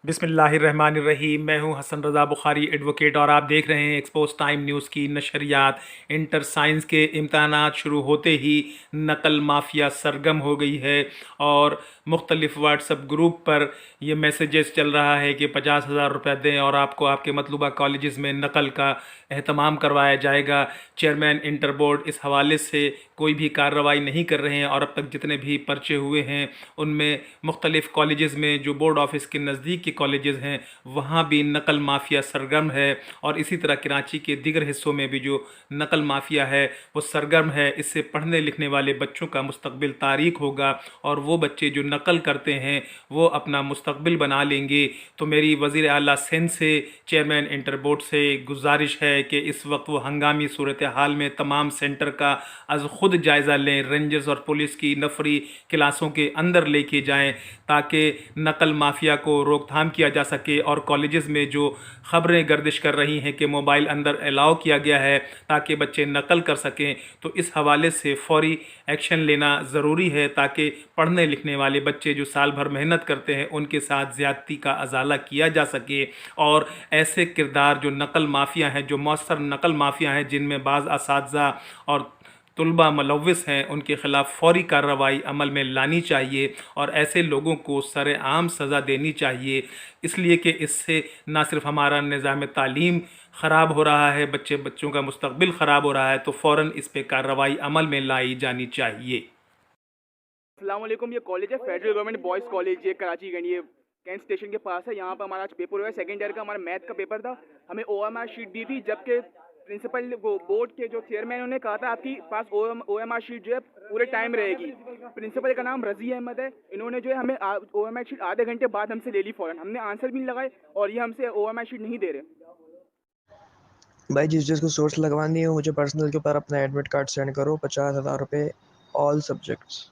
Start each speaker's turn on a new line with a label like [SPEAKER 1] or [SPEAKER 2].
[SPEAKER 1] बिस्मिल्लाहिर्रहमानिर्रहीम। मैं हूं हसन रज़ा बुखारी एडवोकेट और आप देख रहे हैं एक्सपोज टाइम न्यूज़ की नशरियात। इंटर साइंस के इम्तहानात शुरू होते ही नकल माफिया सरगम हो गई है और मुख्तलिफ व्हाट्सएप ग्रुप पर यह मैसेजेस चल रहा है कि 50,000 रुपये दें और आपको आपके मतलूबा कॉलेजेस में नकल का एहतमाम करवाया जाएगा। चेयरमैन इंटर बोर्ड इस हवाले से कोई भी कार्रवाई नहीं कर रहे हैं और अब तक जितने भी पर्चे हुए हैं उनमें मुख्तलिफ कॉलेजेस में जो बोर्ड ऑफिस के नज़दीक के कॉलेजेस हैं वहाँ भी नकल माफिया सरगर्म है और इसी तरह कराची के दीगर हिस्सों में भी जो नकल माफिया है वो सरगर्म है। इससे पढ़ने लिखने वाले बच्चों का मुस्तकबिल तारीक होगा और वो बच्चे जो नकल करते हैं वो अपना मुस्तकबिल बना लेंगे। तो मेरी वज़ीर आला सिंध से चेयरमैन इंटर बोर्ड से गुजारिश है कि इस वक्त वो हंगामी सूरत हाल में तमाम सेंटर का अज ख़ुद जायज़ा लें, रेंजर्स और पुलिस की नफरी क्लासों के अंदर लेके जाएं ताकि नकल माफिया को रोकथाम किया जा सके। और कॉलेजेस में जो ख़बरें गर्दिश कर रही हैं कि मोबाइल अंदर अलाउ किया गया है ताकि बच्चे नकल कर सकें, तो इस हवाले से फौरी एक्शन लेना ज़रूरी है ताकि पढ़ने लिखने वाले बच्चे जो साल भर मेहनत करते हैं उनके साथ ज़्यादती का अजाला किया जा सके। और ऐसे किरदार जो नकल माफिया हैं, जो मौसर नकल माफिया हैं जिनमें बाज़ असातिज़ा और तुलबा मुलव्विस हैं, उनके ख़िलाफ़ फ़ौरी कार्रवाई अमल में लानी चाहिए और ऐसे लोगों को सरेआम सज़ा देनी चाहिए। इसलिए कि इससे ना सिर्फ हमारा निज़ाम तालीम ख़राब हो रहा है, बच्चों का मुस्तकबिल ख़राब हो रहा है, तो फ़ौरन इस पे कार्रवाई अमल में लाई जानी चाहिए।
[SPEAKER 2] अस्सलाम वालेकुम। ये कॉलेज है फेडरल गवर्नमेंट बॉयज़ कॉलेज, ये कराची गंज, ये कैंट स्टेशन के पास है। यहाँ पर हमारा आज पेपर हुआ है, सेकेंड ईयर का हमारा मैथ का पेपर था। हमें OMR शीट दी थी, जबकि प्रिंसिपल वो बोर्ड के जो चेयरमैन उन्होंने कहा था आपकी पास OMR शीट जो है पूरे टाइम रहेगी। प्रिंसिपल का नाम रज़ी अहमद है। इन्होंने जो है हमें OMR शीट आधे घंटे बाद हमसे ले ली फ़ौरन। हमने आंसर भी नहीं लगाए और ये हमसे OMR शीट नहीं दे रहे।
[SPEAKER 3] भाई जिस जिसको सोर्स लगवानी है मुझे पर्सनल के ऊपर अपना एडमिट कार्ड सेंड करो, 50,000 रुपये ऑल सब्जेक्ट्स।